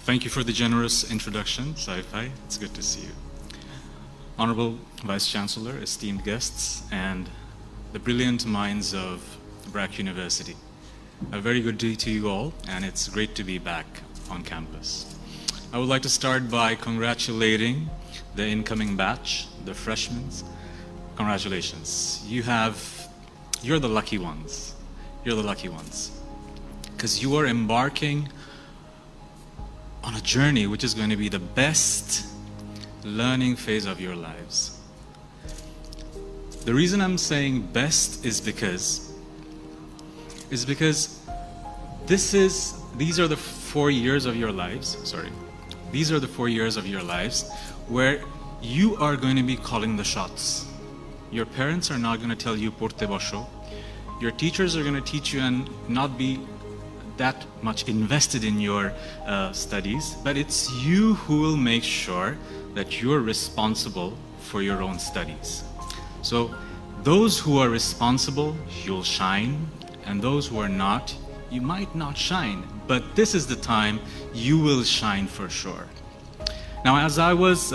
Thank you for the generous introduction, Sci-Fi. It's good to see you. Honorable Vice Chancellor, esteemed guests, and the brilliant minds of BRAC University. A very good day to you all, and it's great to be back on campus. I would like to start by congratulating the incoming batch, the freshmen. Congratulations. You're the lucky ones. You're the lucky ones. Because you are embarking on a journey which is going to be the best learning phase of your lives. The reason I'm saying best is because these are the 4 years of your lives, these are the 4 years of your lives where you are going to be calling the shots. Your parents are not going to tell you porte bosho. Your teachers are going to teach you and not be that much invested in your studies, but it's you who will make sure that you're responsible for your own studies. So those who are responsible, you'll shine, and those who are not, you might not shine, but this is the time you will shine for sure. Now, as I was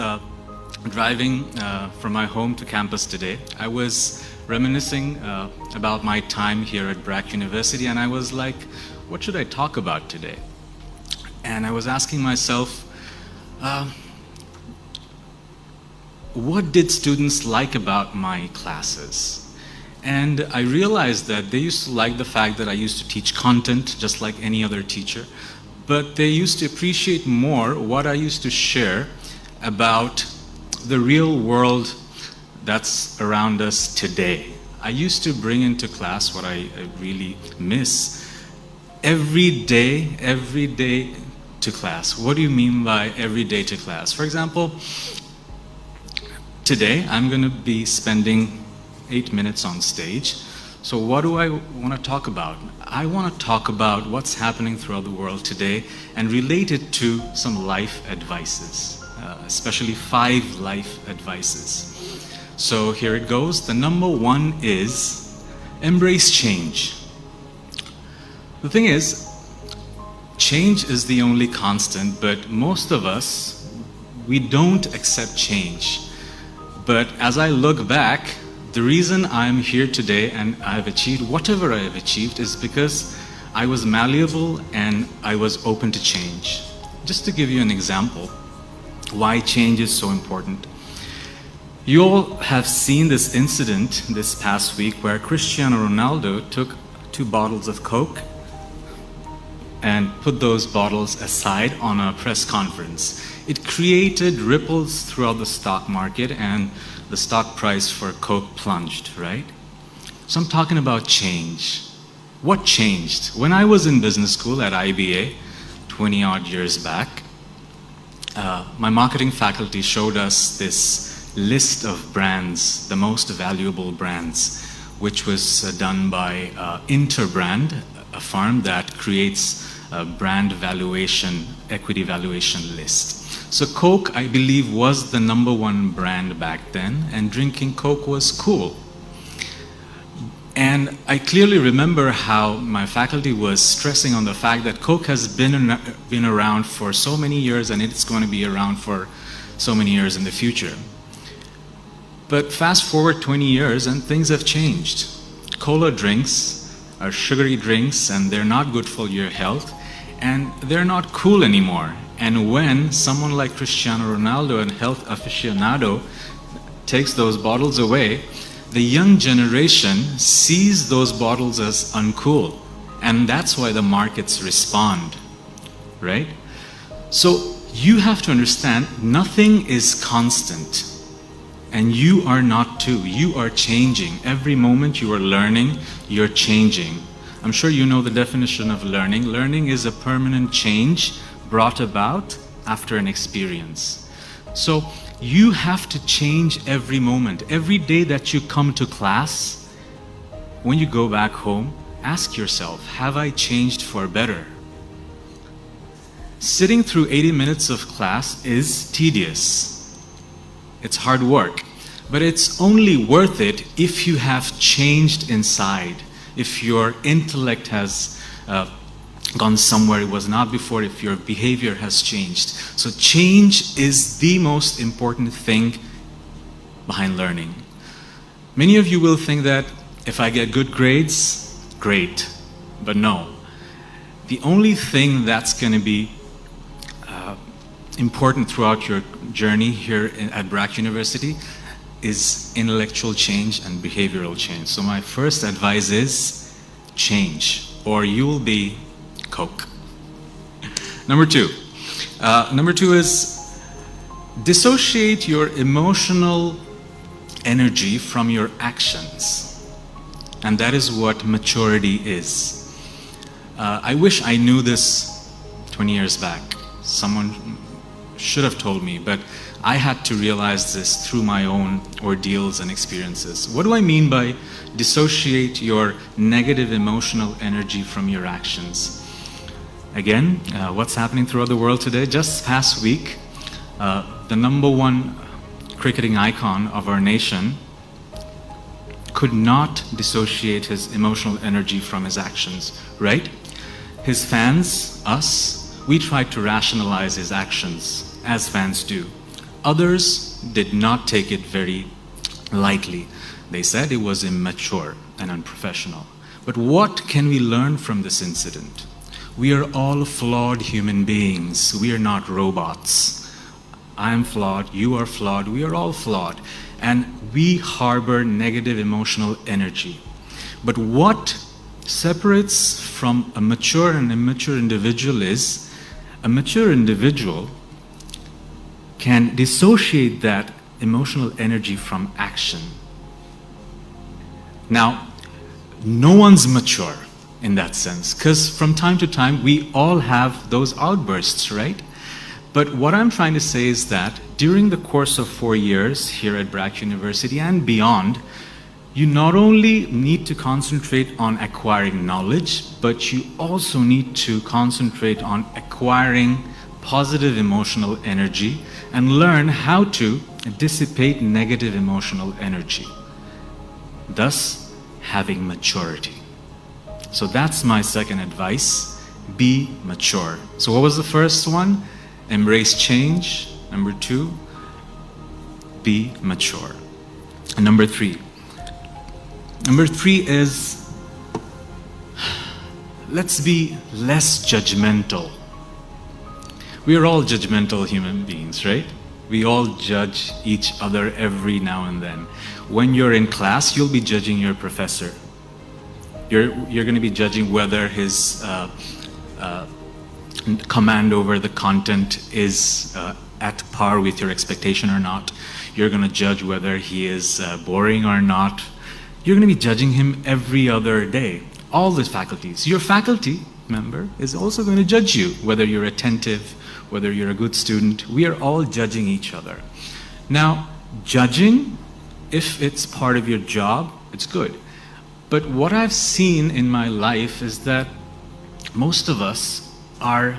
driving from my home to campus today, I was reminiscing about my time here at BRAC University, and I was like, what should I talk about today? And I was asking myself, what did students like about my classes? And I realized that they used to like the fact that I used to teach content just like any other teacher, but they used to appreciate more what I used to share about the real world that's around us today. I used to bring into class what I really miss. Every day to class. What do you mean by every day to class? For example, today I'm going to be spending 8 minutes on stage. So what do I want to talk about? I want to talk about what's happening throughout the world today and relate it to some life advices, especially 5 life advices. So here it goes. The number 1 is embrace change. The thing is, change is the only constant, but most of us, we don't accept change. But as I look back, the reason I'm here today and I've achieved whatever I have achieved is because I was malleable and I was open to change. Just to give you an example, why change is so important. You all have seen this incident this past week where Cristiano Ronaldo took 2 bottles of Coke and put those bottles aside on a press conference. It created ripples throughout the stock market and the stock price for Coke plunged, right? So I'm talking about change. What changed? When I was in business school at IBA 20 odd years back, my marketing faculty showed us this list of brands, the most valuable brands, which was done by Interbrand, a firm that creates a brand valuation, equity valuation list. So Coke, I believe, was the number 1 brand back then, and drinking Coke was cool. And I clearly remember how my faculty was stressing on the fact that Coke has been around for so many years and it's going to be around for so many years in the future. But fast forward 20 years and things have changed. Cola drinks are sugary drinks and they're not good for your health, and they're not cool anymore. And when someone like Cristiano Ronaldo, a health aficionado, takes those bottles away, the young generation sees those bottles as uncool. And that's why the markets respond, right? So you have to understand, nothing is constant. And you are not too. You are changing. Every moment you are learning, you're changing. I'm sure you know the definition of learning. Learning is a permanent change brought about after an experience. So you have to change every moment. Every day that you come to class, when you go back home, ask yourself, have I changed for better? Sitting through 80 minutes of class is tedious. It's hard work. But it's only worth it if you have changed inside, if your intellect has gone somewhere it was not before, if your behavior has changed. So change is the most important thing behind learning. Many of you will think that if I get good grades, great. But no. The only thing that's going to be important throughout your journey here at BRAC University is intellectual change and behavioral change. So my first advice is change, or you will be Coke. Number two is dissociate your emotional energy from your actions. And that is what maturity is. I wish I knew this 20 years back. Someone should have told me, but I had to realize this through my own ordeals and experiences. What do I mean by dissociate your negative emotional energy from your actions? Again, what's happening throughout the world today? Just past week, the #1 cricketing icon of our nation could not dissociate his emotional energy from his actions, right? His fans, us, we tried to rationalize his actions, as fans do. Others did not take it very lightly. They said it was immature and unprofessional. But what can we learn from this incident? We are all flawed human beings. We are not robots. I am flawed, you are flawed, we are all flawed. And we harbor negative emotional energy. But what separates from a mature and immature individual is a mature individual can dissociate that emotional energy from action. Now, no one's mature in that sense, because from time to time we all have those outbursts, right? But what I'm trying to say is that during the course of 4 years here at BRAC University and beyond, you not only need to concentrate on acquiring knowledge, but you also need to concentrate on acquiring positive emotional energy and learn how to dissipate negative emotional energy, thus having maturity. So that's my second advice, be mature. So what was the first one? Embrace change. Number 2, be mature. And number 3 is, let's be less judgmental. We are all judgmental human beings, right? We all judge each other every now and then. When you're in class, you'll be judging your professor. You're going to be judging whether his command over the content is at par with your expectation or not. You're going to judge whether he is boring or not. You're going to be judging him every other day. All the faculties. Your faculty member is also going to judge you, whether you're attentive, whether you're a good student. We are all judging each other. Now, judging, if it's part of your job, it's good. But what I've seen in my life is that most of us are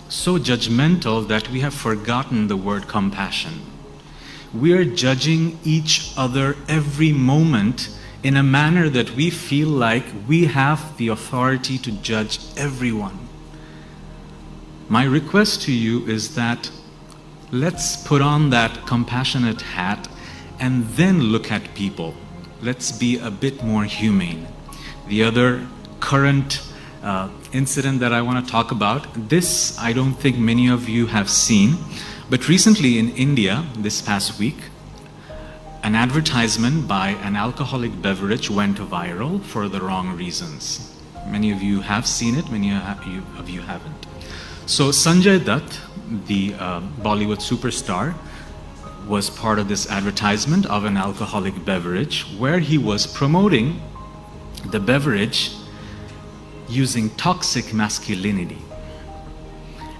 so judgmental that we have forgotten the word compassion. We are judging each other every moment in a manner that we feel like we have the authority to judge everyone. My request to you is that let's put on that compassionate hat and then look at people. Let's be a bit more humane. The other current incident that I want to talk about, this I don't think many of you have seen, but recently in India, this past week, an advertisement by an alcoholic beverage went viral for the wrong reasons. Many of you have seen it, many of you haven't. So Sanjay Dutt, the Bollywood superstar, was part of this advertisement of an alcoholic beverage where he was promoting the beverage using toxic masculinity.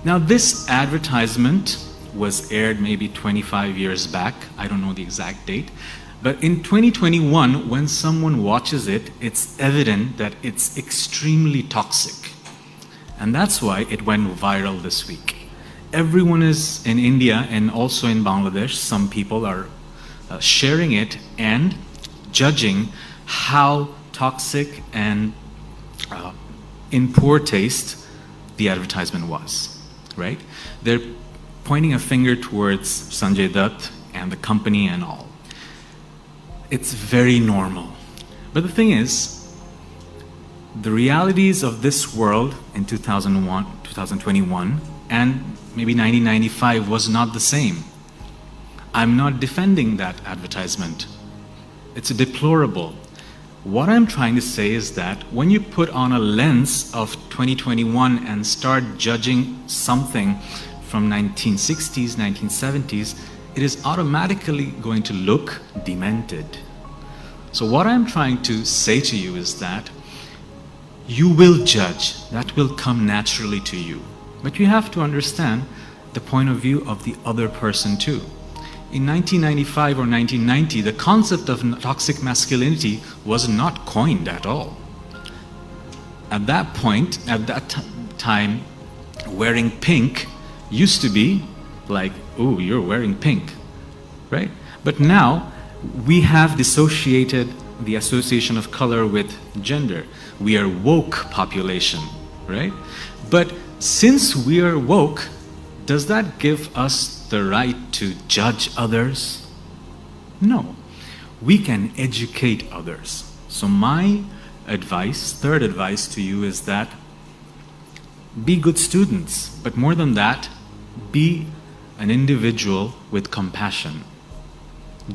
Now this advertisement was aired maybe 25 years back, I don't know the exact date, but in 2021 when someone watches it, it's evident that it's extremely toxic. And that's why it went viral this week. Everyone is in India and also in Bangladesh, some people are sharing it and judging how toxic and in poor taste the advertisement was, right? They're pointing a finger towards Sanjay Dutt and the company and all. It's very normal. But the thing is, the realities of this world in 2001, 2021, and maybe 1995 was not the same. I'm not defending that advertisement. It's deplorable. What I'm trying to say is that when you put on a lens of 2021 and start judging something from 1960s, 1970s, it is automatically going to look demented. So what I'm trying to say to you is that you will judge. That will come naturally to you. But you have to understand the point of view of the other person too. In 1995 or 1990, the concept of toxic masculinity was not coined at all. At that point, at that time, wearing pink used to be like, oh, you're wearing pink, right? But now, we have dissociated the association of color with gender. We are woke population, right? But since we are woke, does that give us the right to judge others? No. We can educate others. So my advice, third advice to you is that be good students, but more than that, be an individual with compassion.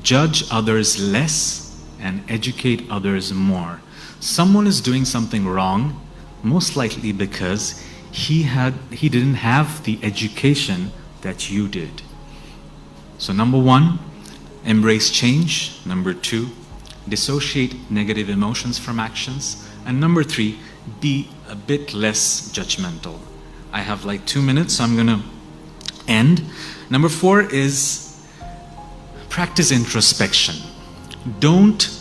Judge others less and educate others more. Someone is doing something wrong, most likely because he didn't have the education that you did. So number one, embrace change. Number two, dissociate negative emotions from actions. And number three, be a bit less judgmental. I have like 2 minutes, so I'm gonna end. Number four is practice introspection. Don't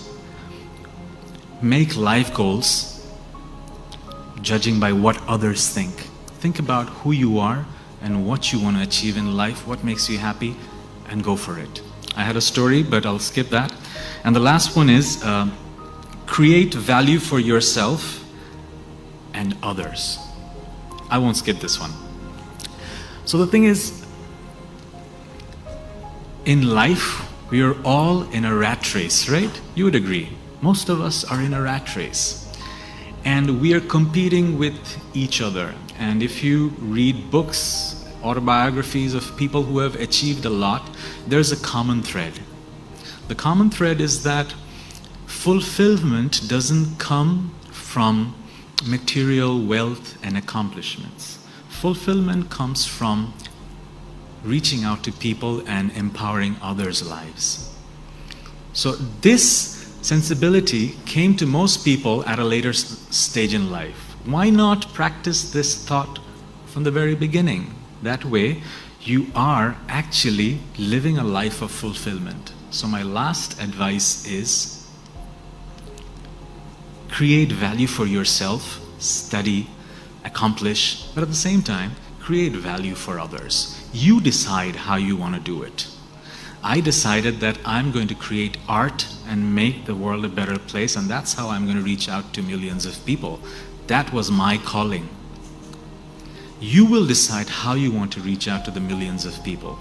make life goals judging by what others think. Think about who you are and what you want to achieve in life, what makes you happy, and go for it. I had a story, but I'll skip that. And the last one is create value for yourself and others. I won't skip this one. So the thing is, in life, we are all in a rat race, right? You would agree. Most of us are in a rat race. And we are competing with each other. And if you read books, autobiographies of people who have achieved a lot, there's a common thread. The common thread is that fulfillment doesn't come from material wealth and accomplishments. Fulfillment comes from reaching out to people and empowering others' lives. So this sensibility came to most people at a later stage in life. Why not practice this thought from the very beginning? That way, you are actually living a life of fulfillment. So my last advice is create value for yourself, study, accomplish, but at the same time, create value for others. You decide how you want to do it. I decided that I'm going to create art and make the world a better place, and that's how I'm going to reach out to millions of people. That was my calling. You will decide how you want to reach out to the millions of people.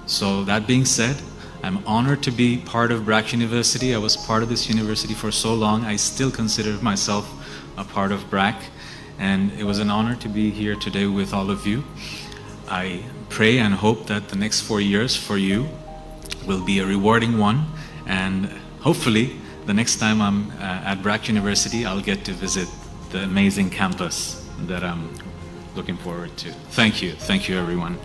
So that being said, I'm honored to be part of BRAC University. I was part of this university for so long. I still consider myself a part of BRAC, and it was an honor to be here today with all of you. I pray and hope that the next 4 years for you will be a rewarding one, and hopefully the next time I'm at BRAC University, I'll get to visit the amazing campus that I'm looking forward to. Thank you everyone.